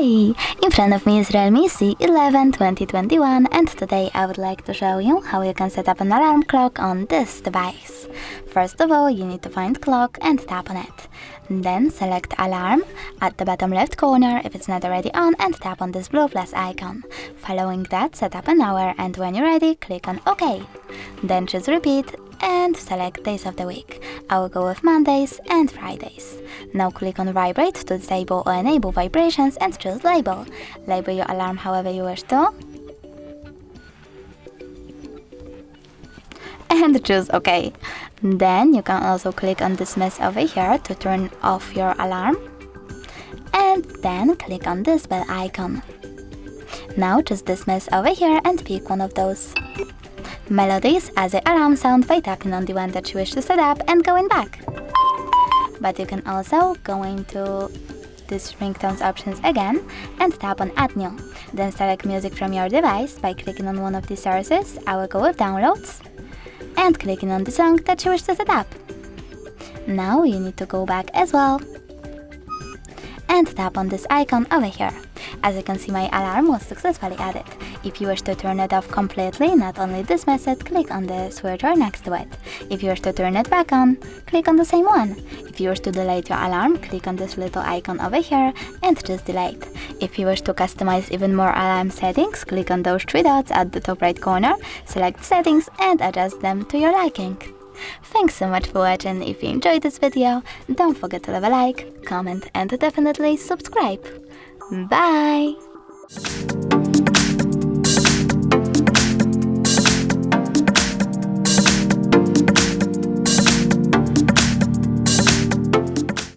Hey! In front of me is REALME C11 2021, and today I would like to show you how you can set up an alarm clock on this device. First of all, you need to find clock and tap on it. Then select alarm at the bottom left corner if it's not already on, and tap on this blue plus icon. Following that, set up an hour, and when you're ready, click on OK. Then choose repeat and select days of the week. I will go with Mondays and Fridays. Now click on vibrate to disable or enable vibrations and choose label. Label your alarm however you wish to. And choose OK. Then you can also click on dismiss over here to turn off your alarm. And then click on this bell icon. Now just dismiss over here and pick one of those. Melodies as an alarm sound by tapping on the one that you wish to set up and going back. But you can also go into this ringtones options again and tap on add new. Then select music from your device by clicking on one of the sources. I will go with downloads and clicking on the song that you wish to set up. Now you need to go back as well and tap on this icon over here. As you can see, my alarm was successfully added. If you wish to turn it off completely, not only dismiss it, click on the switcher next to it. If you wish to turn it back on, click on the same one. If you wish to delete your alarm, click on this little icon over here and just delete. If you wish to customize even more alarm settings, click on those three dots at the top right corner, select settings and adjust them to your liking. Thanks so much for watching. If you enjoyed this video, don't forget to leave a like, comment and definitely subscribe. Bye!